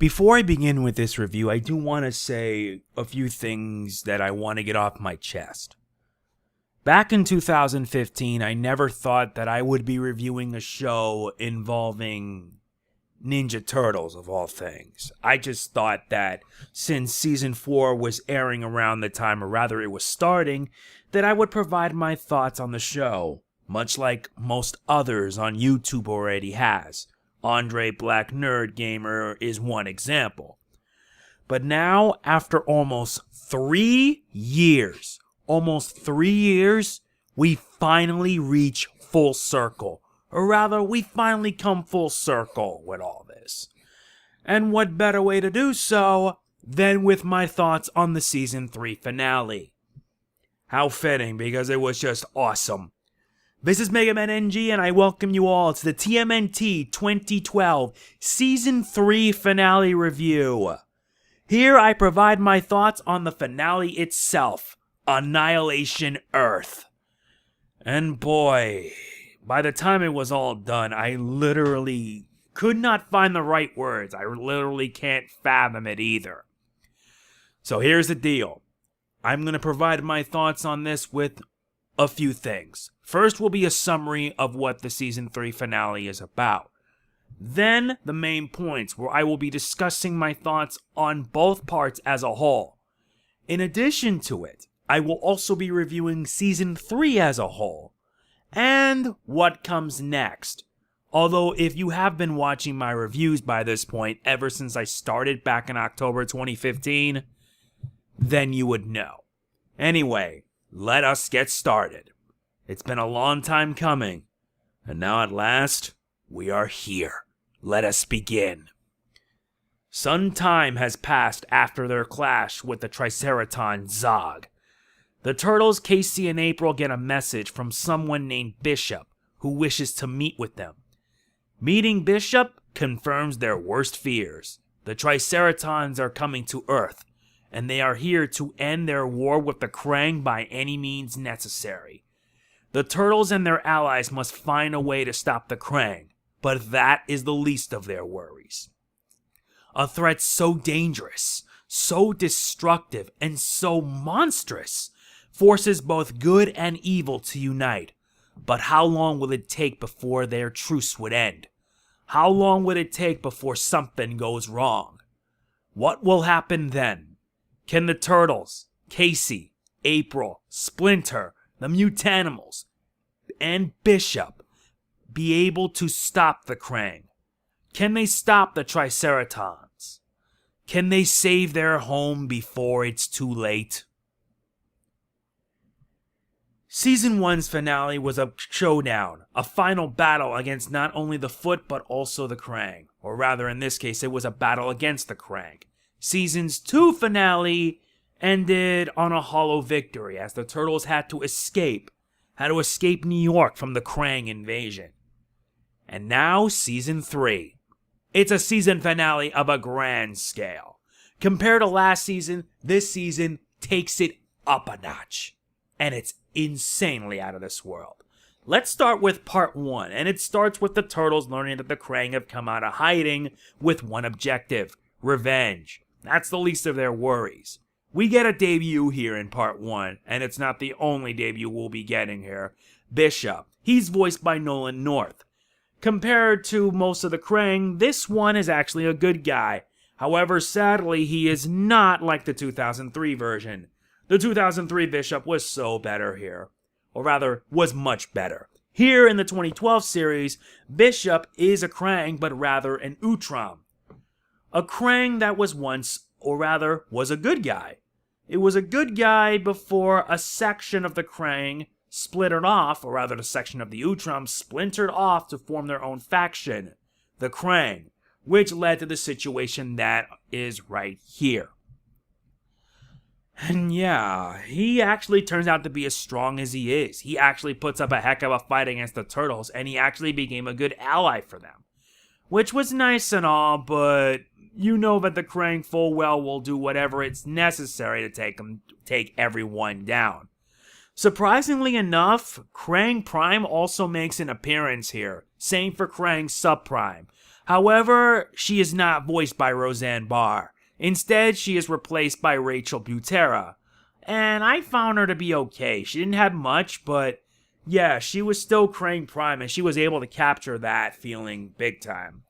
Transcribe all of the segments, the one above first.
Before I begin with this review, I do want to say a few things that I want to get off my chest. Back in 2015, I never thought that I would be reviewing a show involving Ninja Turtles, of all things. I just thought that since Season 4 was airing around the time, or rather it was starting, that I would provide my thoughts on the show, much like most others on YouTube already has. Andre Black Nerd Gamer is one example. But now, after almost 3 years, we finally reach full circle. Or rather, we finally come full circle with all this. And what better way to do so than with my thoughts on the Season 3 finale. How fitting, because it was just awesome. This is Mega Man NG, and I welcome you all to the TMNT 2012 Season 3 finale review. Here I provide my thoughts on the finale itself, Annihilation Earth. And boy, by the time it was all done, I literally could not find the right words. I literally can't fathom it either. So here's the deal. I'm going to provide my thoughts on this with a few things. First will be a summary of what the Season 3 finale is about. Then the main points, where I will be discussing my thoughts on both parts as a whole. In addition to it, I will also be reviewing Season 3 as a whole. And what comes next. Although if you have been watching my reviews by this point ever since I started back in October 2015, then you would know. Anyway, let us get started. It's been a long time coming, and now at last, we are here. Let us begin. Some time has passed after their clash with the Triceratons Zog. The Turtles, Casey, and April get a message from someone named Bishop, who wishes to meet with them. Meeting Bishop confirms their worst fears. The Triceratons are coming to Earth, and they are here to end their war with the Kraang by any means necessary. The Turtles and their allies must find a way to stop the Kraang, but that is the least of their worries. A threat so dangerous, so destructive, and so monstrous forces both good and evil to unite. But how long will it take before their truce would end? How long would it take before something goes wrong? What will happen then? Can the Turtles, Casey, April, Splinter, the Mutanimals, and Bishop be able to stop the Kraang? Can they stop the Triceratons? Can they save their home before it's too late? Season 1's finale was a showdown, a final battle against not only the Foot but also the Kraang. Or rather, in this case, it was a battle against the Kraang. Season's 2 finale ended on a hollow victory as the Turtles had to escape New York from the Kraang invasion. And now, Season 3. It's a season finale of a grand scale. Compared to last season, this season takes it up a notch. And it's insanely out of this world. Let's start with part 1, and it starts with the Turtles learning that the Kraang have come out of hiding with one objective: revenge. That's the least of their worries. We get a debut here in part 1, and it's not the only debut we'll be getting here. Bishop. He's voiced by Nolan North. Compared to most of the Kraang, this one is actually a good guy. However, sadly, he is not like the 2003 version. The 2003 Bishop was so better here. Or rather, was much better. Here in the 2012 series, Bishop is a Kraang, but rather an Utram. A Kraang that was once, or rather, was a good guy. It was a good guy before a section of the Kraang splintered off, or rather the section of the Utram splintered off to form their own faction, the Kraang, which led to the situation that is right here. And yeah, he actually turns out to be as strong as he is. He actually puts up a heck of a fight against the Turtles, and he actually became a good ally for them. Which was nice and all, but you know that the Kraang full well will do whatever it's necessary to take everyone down. Surprisingly enough, Kraang Prime also makes an appearance here. Same for Kraang Subprime. However, she is not voiced by Roseanne Barr. Instead, she is replaced by Rachel Butera. And I found her to be okay. She didn't have much, but yeah, she was still Kraang Prime, and she was able to capture that feeling big time.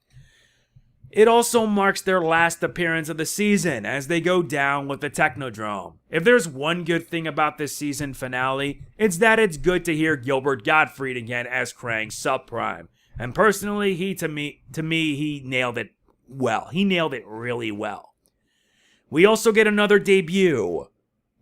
It also marks their last appearance of the season as they go down with the Technodrome. If there's one good thing about this season finale, it's that it's good to hear Gilbert Gottfried again as Kraang Subprime. And personally, to me, he nailed it well. He nailed it really well. We also get another debut.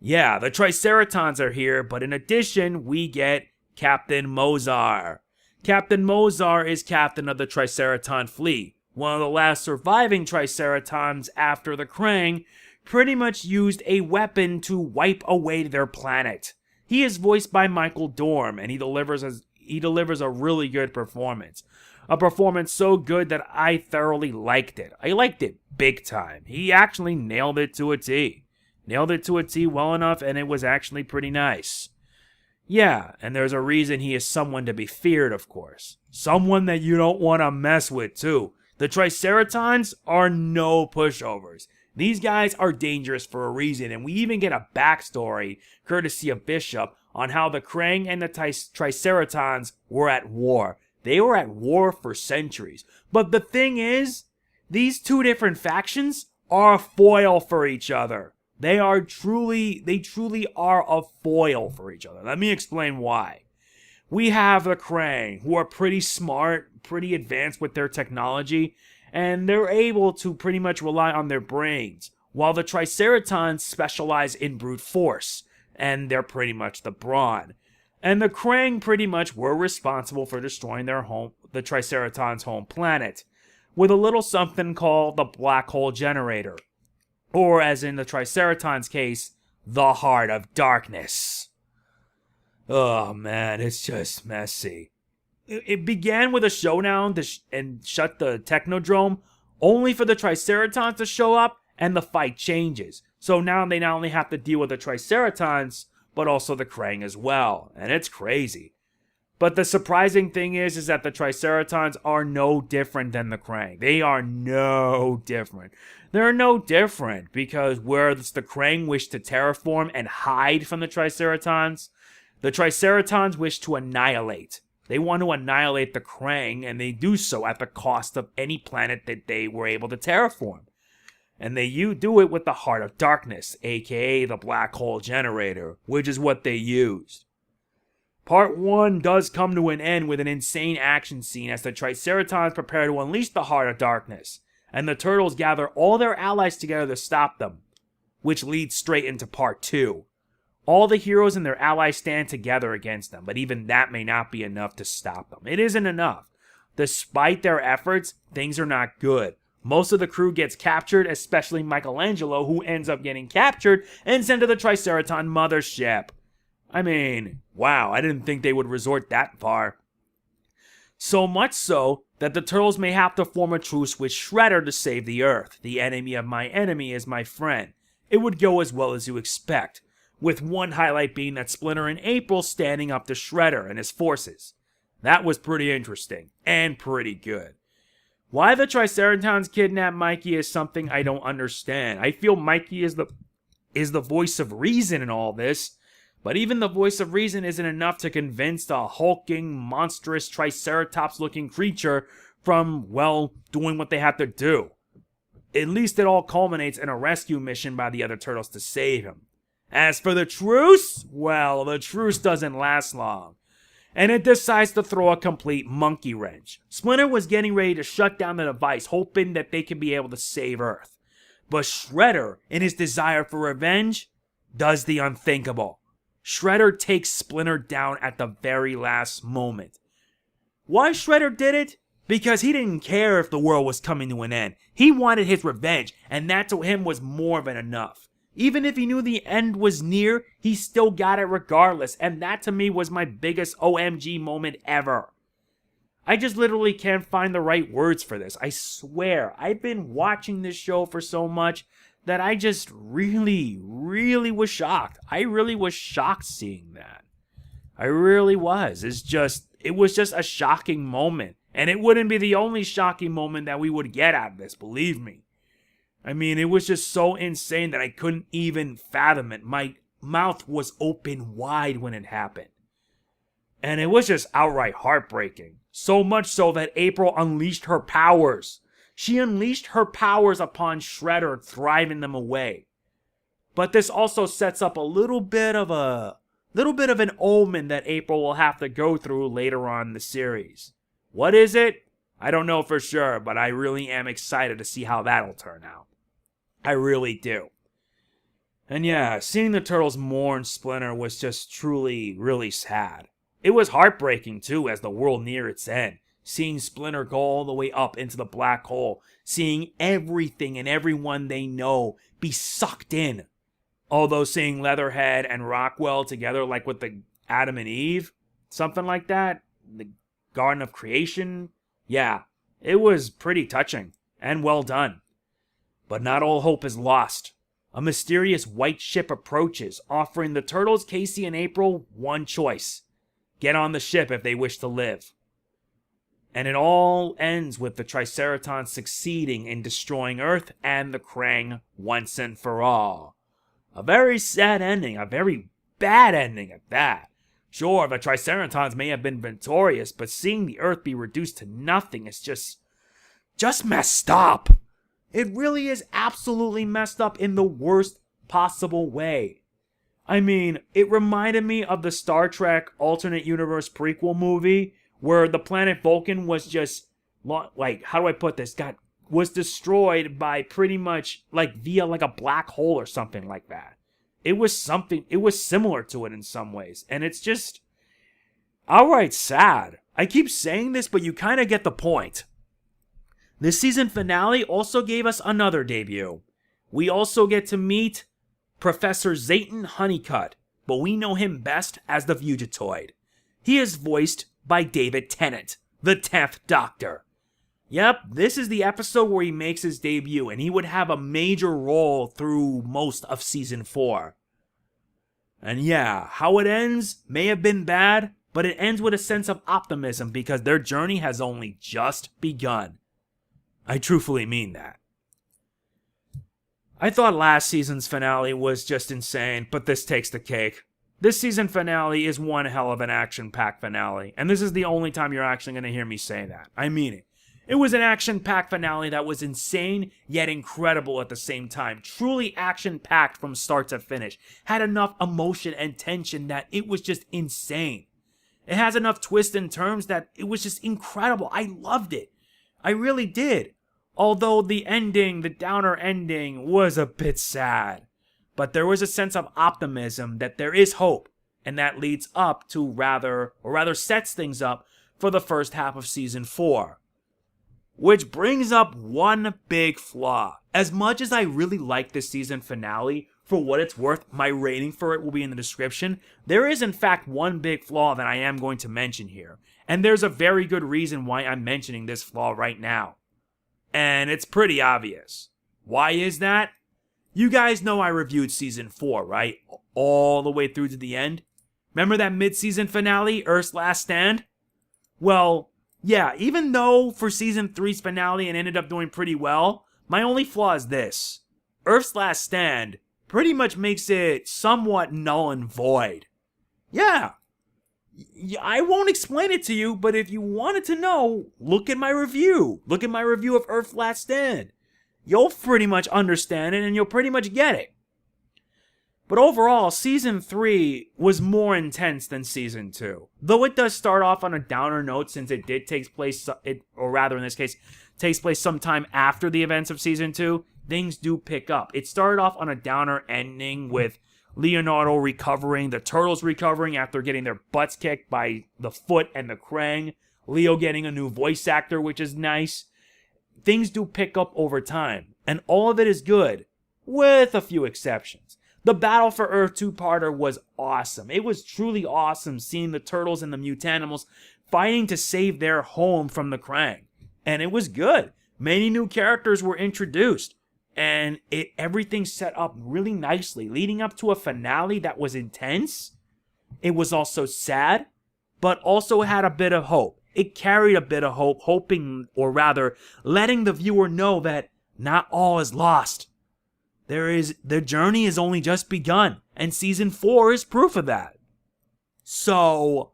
Yeah, the Triceratons are here, but in addition, we get Captain Mozar. Captain Mozar is captain of the Triceraton fleet. One of the last surviving Triceratons after the Kraang pretty much used a weapon to wipe away their planet. He is voiced by Michael Dorn, and he delivers a really good performance. A performance so good that I thoroughly liked it. I liked it big time. He actually nailed it to a T. Nailed it to a T well enough, and it was actually pretty nice. Yeah, and there's a reason he is someone to be feared, of course. Someone that you don't want to mess with, too. The Triceratons are no pushovers. These guys are dangerous for a reason, and we even get a backstory, courtesy of Bishop, on how the Kraang and the Triceratons were at war. They were at war for centuries. But the thing is, these two different factions are a foil for each other. They truly are a foil for each other. Let me explain why. We have the Kraang, who are pretty smart, pretty advanced with their technology, and they're able to pretty much rely on their brains, while the Triceratons specialize in brute force, and they're pretty much the brawn. And the Kraang pretty much were responsible for destroying the Triceratons' home planet, with a little something called the black hole generator, or as in the Triceratons' case, the Heart of Darkness. Oh man, it's just messy. It began with a showdown and shut the Technodrome, only for the Triceratons to show up, and the fight changes. So now they not only have to deal with the Triceratons, but also the Kraang as well, and it's crazy. But the surprising thing is that the Triceratons are no different than the Kraang. They are no different. They're no different because whereas the Kraang wish to terraform and hide from the Triceratons, the Triceratons wish to annihilate. They want to annihilate the Kraang, and they do so at the cost of any planet that they were able to terraform. And they do it with the Heart of Darkness, aka the Black Hole Generator, which is what they used. Part 1 does come to an end with an insane action scene as the Triceratons prepare to unleash the Heart of Darkness, and the Turtles gather all their allies together to stop them, which leads straight into Part 2. All the heroes and their allies stand together against them, but even that may not be enough to stop them. It isn't enough. Despite their efforts, things are not good. Most of the crew gets captured, especially Michelangelo, who ends up getting captured and sent to the Triceraton mothership. I mean, wow, I didn't think they would resort that far. So much so that the Turtles may have to form a truce with Shredder to save the Earth. The enemy of my enemy is my friend. It would go as well as you expect, with one highlight being that Splinter and April standing up to Shredder and his forces. That was pretty interesting, and pretty good. Why the Triceratons kidnapped Mikey is something I don't understand. I feel Mikey is the voice of reason in all this, but even the voice of reason isn't enough to convince the hulking, monstrous, Triceratops-looking creature from, well, doing what they have to do. At least it all culminates in a rescue mission by the other Turtles to save him. As for the truce, well, the truce doesn't last long, and it decides to throw a complete monkey wrench. Splinter was getting ready to shut down the device, hoping that they could be able to save Earth. But Shredder, in his desire for revenge, does the unthinkable. Shredder takes Splinter down at the very last moment. Why Shredder did it? Because he didn't care if the world was coming to an end. He wanted his revenge, and that to him was more than enough. Even if he knew the end was near, he still got it regardless, and that to me was my biggest OMG moment ever. I just literally can't find the right words for this. I swear, I've been watching this show for so much that I just really was shocked. I really was shocked seeing that. I really was. It was just a shocking moment. And it wouldn't be the only shocking moment that we would get out of this, believe me. I mean, it was just so insane that I couldn't even fathom it. My mouth was open wide when it happened. And it was just outright heartbreaking. So much so that April unleashed her powers. She unleashed her powers upon Shredder, driving them away. But this also sets up a little bit of an omen that April will have to go through later on in the series. What is it? I don't know for sure, but I really am excited to see how that'll turn out. I really do. And yeah, seeing the Turtles mourn Splinter was just truly, really sad. It was heartbreaking too as the world neared its end. Seeing Splinter go all the way up into the black hole. Seeing everything and everyone they know be sucked in. Although seeing Leatherhead and Rockwell together like with the Adam and Eve, something like that, the Garden of Creation, yeah, it was pretty touching and well done. But not all hope is lost. A mysterious white ship approaches, offering the Turtles, Casey, and April one choice. Get on the ship if they wish to live. And it all ends with the Triceratons succeeding in destroying Earth and the Kraang once and for all. A very sad ending, a very bad ending at that. Sure, the Triceratons may have been victorious, but seeing the Earth be reduced to nothing is just messed up. It really is absolutely messed up in the worst possible way. I mean, it reminded me of the Star Trek alternate universe prequel movie where the planet Vulcan was just, like, how do I put this? Was destroyed by pretty much, like, via, like, a black hole or something like that. It was similar to it in some ways. And it's just, outright sad. I keep saying this, but you kind of get the point. This season finale also gave us another debut. We also get to meet Professor Zayton Honeycutt, but we know him best as the Fugitoid. He is voiced by David Tennant, the 10th Doctor. Yep, this is the episode where he makes his debut, and he would have a major role through most of Season 4. And yeah, how it ends may have been bad, but it ends with a sense of optimism because their journey has only just begun. I truthfully mean that. I thought last season's finale was just insane, but this takes the cake. This season finale is one hell of an action-packed finale, and this is the only time you're actually going to hear me say that. I mean it. It was an action-packed finale that was insane, yet incredible at the same time. Truly action-packed from start to finish. Had enough emotion and tension that it was just insane. It has enough twists and turns that it was just incredible. I loved it. I really did. Although the ending, the downer ending, was a bit sad. But there was a sense of optimism that there is hope. And that leads up to or rather sets things up for the first half of Season 4. Which brings up one big flaw. As much as I really like this season finale, for what it's worth, my rating for it will be in the description. There is in fact one big flaw that I am going to mention here. And there's a very good reason why I'm mentioning this flaw right now. And it's pretty obvious. Why is that? You guys know I reviewed Season 4, right? All the way through to the end. Remember that mid-season finale, Earth's Last Stand? Well, yeah, even though for Season 3's finale it ended up doing pretty well, my only flaw is this. Earth's Last Stand pretty much makes it somewhat null and void. Yeah. I won't explain it to you, but if you wanted to know, look at my review. Look at my review of Earth's Last Stand. You'll pretty much understand it and you'll pretty much get it. But overall, Season 3 was more intense than Season 2. Though it does start off on a downer note since it did take place, or rather in this case, takes place sometime after the events of Season 2, things do pick up. It started off on a downer ending with Leonardo recovering, the Turtles recovering after getting their butts kicked by the Foot and the Kraang, Leo getting a new voice actor, which is nice. Things do pick up over time, and all of it is good, with a few exceptions. The Battle for Earth two-parter was awesome. It was truly awesome seeing the Turtles and the Mutanimals fighting to save their home from the Kraang. And it was good. Many new characters were introduced. And everything set up really nicely, leading up to a finale that was intense. It was also sad, but also had a bit of hope. it carried a bit of hope, hoping, or rather, letting the viewer know that not all is lost. The journey has only just begun, and season 4 is proof of that. So,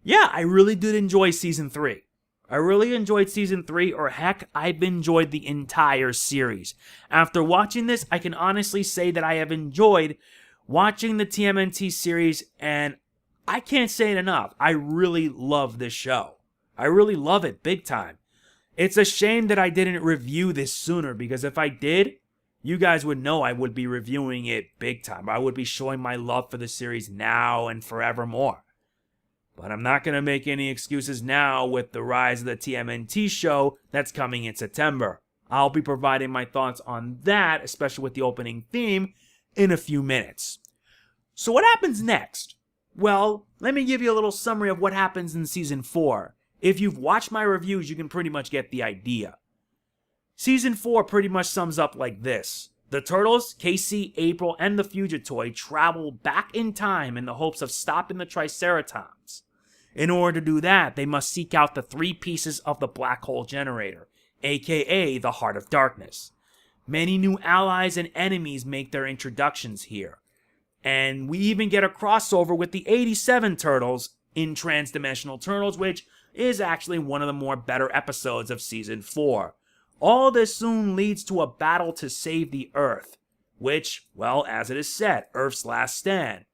yeah, I really did enjoy season 3. I really enjoyed season 3, or heck, I've enjoyed the entire series. After watching this, I can honestly say that I have enjoyed watching the TMNT series, and I can't say it enough. I really love this show. I really love it big time. It's a shame that I didn't review this sooner, because if I did, you guys would know I would be reviewing it big time. I would be showing my love for the series now and forevermore. But I'm not going to make any excuses now with the rise of the TMNT show that's coming in September. I'll be providing my thoughts on that, especially with the opening theme, in a few minutes. So what happens next? Well, let me give you a little summary of what happens in Season 4. If you've watched my reviews, you can pretty much get the idea. Season 4 pretty much sums up like this. The Turtles, Casey, April, and the Fugitoid travel back in time in the hopes of stopping the Triceratons. In order to do that, they must seek out the 3 pieces of the black hole generator, aka the Heart of Darkness. Many new allies and enemies make their introductions here. And we even get a crossover with the 87 Turtles in Transdimensional Turtles, which is actually one of the more better episodes of Season 4. All this soon leads to a battle to save the Earth, which, well, as it is said, Earth's last stand.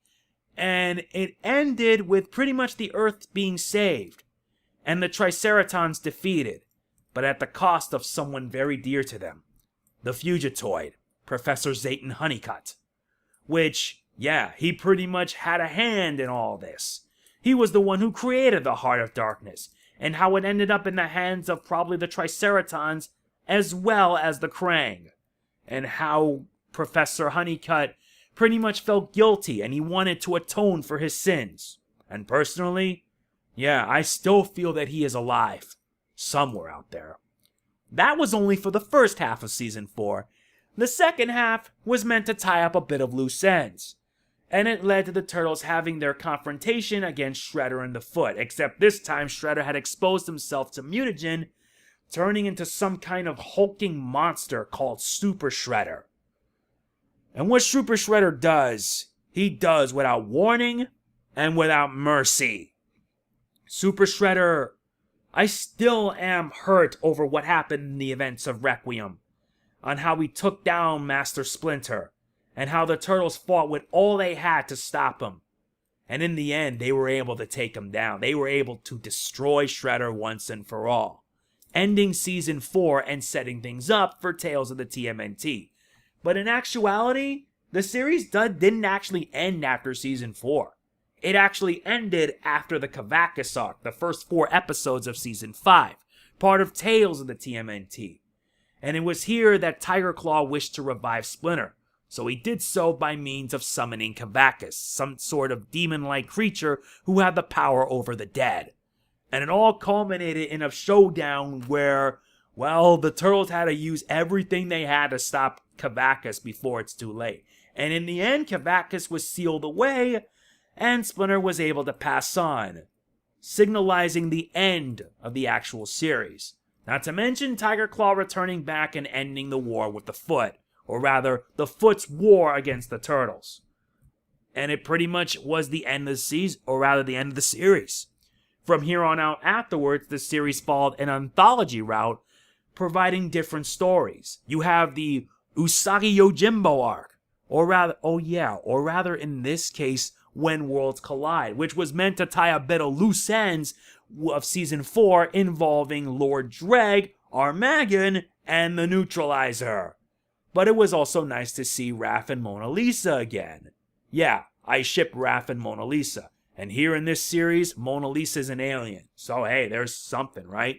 And it ended with pretty much the Earth being saved, and the Triceratons defeated, but at the cost of someone very dear to them. The Fugitoid, Professor Zayton Honeycutt. Which, yeah, he pretty much had a hand in all this. He was the one who created the Heart of Darkness, and how it ended up in the hands of probably the Triceratons as well as the Kraang. And how Professor Honeycutt pretty much felt guilty and he wanted to atone for his sins. And personally, yeah, I still feel that he is alive. Somewhere out there. That was only for the first half of Season 4. The second half was meant to tie up a bit of loose ends. And it led to the Turtles having their confrontation against Shredder and the Foot, except this time Shredder had exposed himself to mutagen, turning into some kind of hulking monster called Super Shredder. And what Super Shredder does, he does without warning and without mercy. Super Shredder, I still am hurt over what happened in the events of Requiem, on how he took down Master Splinter, and how the Turtles fought with all they had to stop him. And in the end, they were able to take him down. They were able to destroy Shredder once and for all, ending Season 4 and setting things up for Tales of the TMNT. But in actuality, the series didn't actually end after Season 4. It actually ended after the Kavakis arc, the first 4 episodes of Season 5, part of Tales of the TMNT. And it was here that Tiger Claw wished to revive Splinter, so he did so by means of summoning Kavakis, some sort of demon-like creature who had the power over the dead. And it all culminated in a showdown where, well, the Turtles had to use everything they had to stop Kavakis before it's too late. And in the end, Kavakis was sealed away, and Splinter was able to pass on, signalizing the end of the actual series. Not to mention Tiger Claw returning back and ending the war with the Foot, or rather, the Foot's war against the Turtles. And it pretty much was the end of the season, or rather the end of the series. From here on out afterwards, the series followed an anthology route, providing different stories. You have the Usagi Yojimbo arc, or rather in this case, When Worlds Collide, which was meant to tie a bit of loose ends of Season 4 involving Lord Dreg, Armageddon, and the Neutralizer. But it was also nice to see Raph and Mona Lisa again. Yeah, I ship Raph and Mona Lisa. And here in this series, Mona Lisa's an alien. So hey, there's something, right?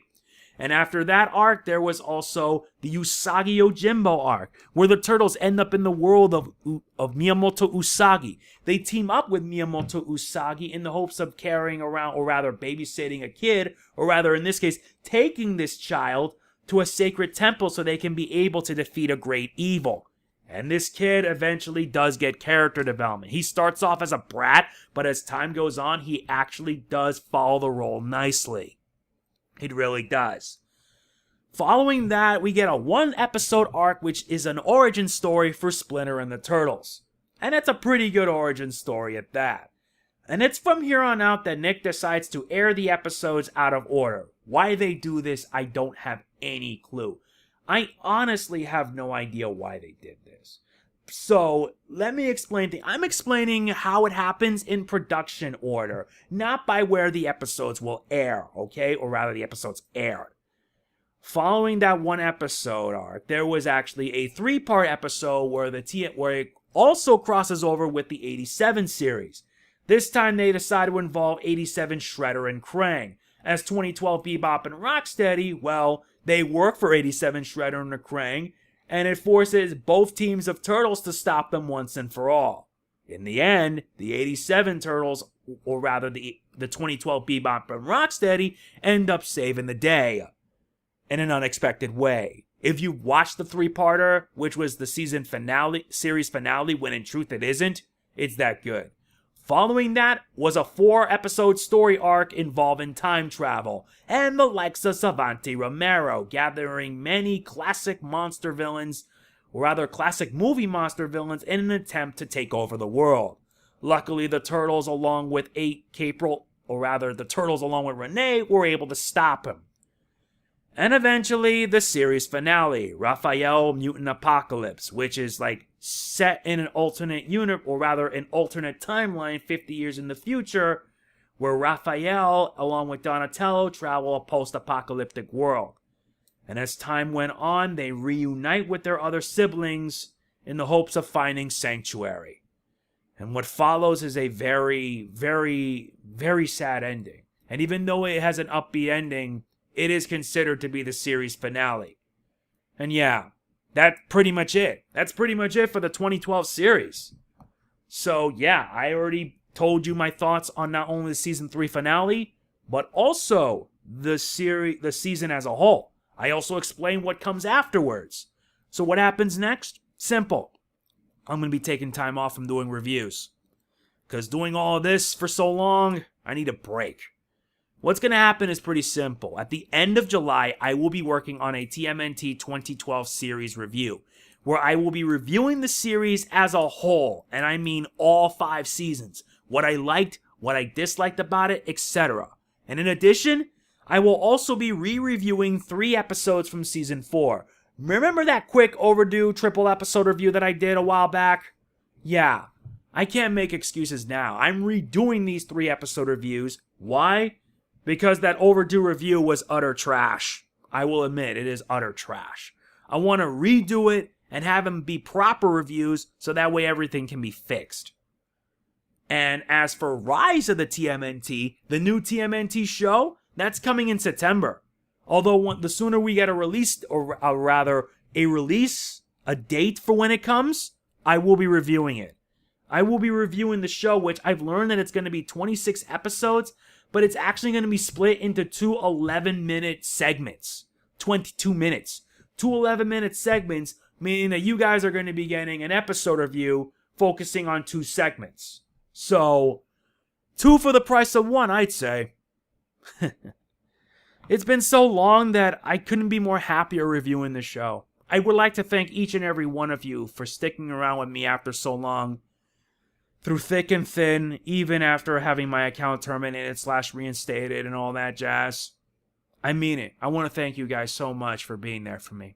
And after that arc, there was also the Usagi Yojimbo arc, where the Turtles end up in the world of Miyamoto Usagi. They team up with Miyamoto Usagi in the hopes of carrying around, or rather babysitting a kid, or rather in this case, taking this child to a sacred temple so they can be able to defeat a great evil. And this kid eventually does get character development. He starts off as a brat, but as time goes on, he actually does follow the role nicely. It really does. Following that, we get a 1-episode arc, which is an origin story for Splinter and the Turtles. And it's a pretty good origin story at that. And it's from here on out that Nick decides to air the episodes out of order. Why they do this, I don't have any clue. I honestly have no idea why they did this. So, let me explain things. I'm explaining how it happens in production order, not by where the episodes will air, okay? Or rather, the episodes aired. Following that 1-episode arc, there was actually a 3-part episode where it also crosses over with the 87 series. This time they decided to involve 87 Shredder and Kraang. As 2012 Bebop and Rocksteady, well, they work for 87 Shredder and Kraang, and it forces both teams of Turtles to stop them once and for all. In the end, the 87 Turtles, or rather the 2012 Bebop and Rocksteady, end up saving the day in an unexpected way. If you watched the 3-parter, which was the series finale, when in truth it isn't, it's that good. Following that was a 4-episode story arc involving time travel, and the likes of Savante Romero, gathering many classic monster villains, or rather classic movie monster villains, in an attempt to take over the world. Luckily, the Turtles along with the Turtles along with Renee were able to stop him. And eventually, the series finale, Raphael Mutant Apocalypse, which is like set in an alternate an alternate timeline 50 years in the future, where Raphael, along with Donatello, travel a post-apocalyptic world. And as time went on, they reunite with their other siblings in the hopes of finding sanctuary. And what follows is a very, very, very sad ending. And even though it has an upbeat ending, it is considered to be the series finale. And yeah, that's pretty much it. That's pretty much it for the 2012 series. So yeah, I already told you my thoughts on not only the season 3 finale, but also the season as a whole. I also explained what comes afterwards. So what happens next? Simple. I'm going to be taking time off from doing reviews. Because doing all of this for so long, I need a break. What's going to happen is pretty simple. At the end of July, I will be working on a TMNT 2012 series review, where I will be reviewing the series as a whole, and I mean all 5 seasons, what I liked, what I disliked about it, etc. And in addition, I will also be re-reviewing 3 episodes from Season 4. Remember that quick overdue triple episode review that I did a while back? Yeah, I can't make excuses now. I'm redoing these 3 episode reviews. Why? Because that overdue review was utter trash. I will admit, it is utter trash. I want to redo it and have them be proper reviews so that way everything can be fixed. And as for Rise of the TMNT, the new TMNT show, that's coming in September. Although the sooner we get a date for when it comes, I will be reviewing it. I will be reviewing the show, which I've learned that it's going to be 26 episodes, but it's actually going to be split into 2 11-minute segments. 22 minutes. 2 11-minute segments, meaning that you guys are going to be getting an episode review focusing on 2 segments. So, 2 for the price of 1, I'd say. It's been so long that I couldn't be more happier reviewing the show. I would like to thank each and every one of you for sticking around with me after so long. Through thick and thin, even after having my account terminated / reinstated and all that jazz. I mean it. I want to thank you guys so much for being there for me.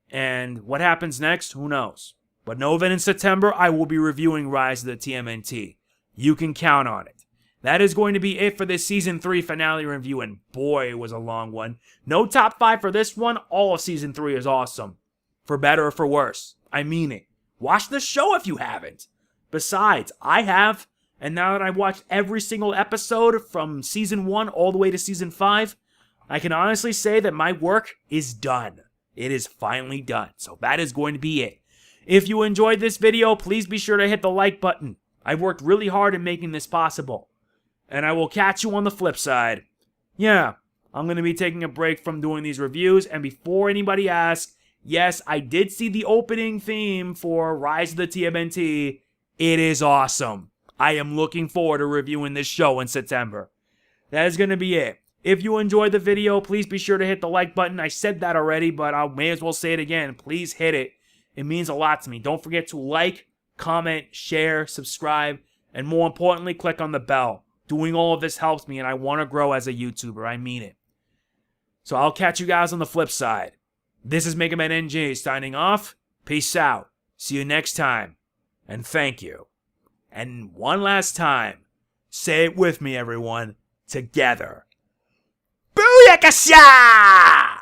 And what happens next? Who knows? But know that in September, I will be reviewing Rise of the TMNT. You can count on it. That is going to be it for this Season 3 finale review, and boy, it was a long one. No top 5 for this one. All of Season 3 is awesome. For better or for worse. I mean it. Watch the show if you haven't. Besides, I have, and now that I've watched every single episode from Season 1 all the way to Season 5, I can honestly say that my work is done. It is finally done, so that is going to be it. If you enjoyed this video, please be sure to hit the like button. I've worked really hard in making this possible. And I will catch you on the flip side. Yeah, I'm going to be taking a break from doing these reviews, and before anybody asks, yes, I did see the opening theme for Rise of the TMNT. It is awesome. I am looking forward to reviewing this show in September. That is going to be it. If you enjoyed the video, please be sure to hit the like button. I said that already, but I may as well say it again. Please hit it. It means a lot to me. Don't forget to like, comment, share, subscribe, and more importantly, click on the bell. Doing all of this helps me, and I want to grow as a YouTuber. I mean it. So I'll catch you guys on the flip side. This is Mega Man NG signing off. Peace out. See you next time. And thank you. And one last time, say it with me, everyone. Together. Booyakasha!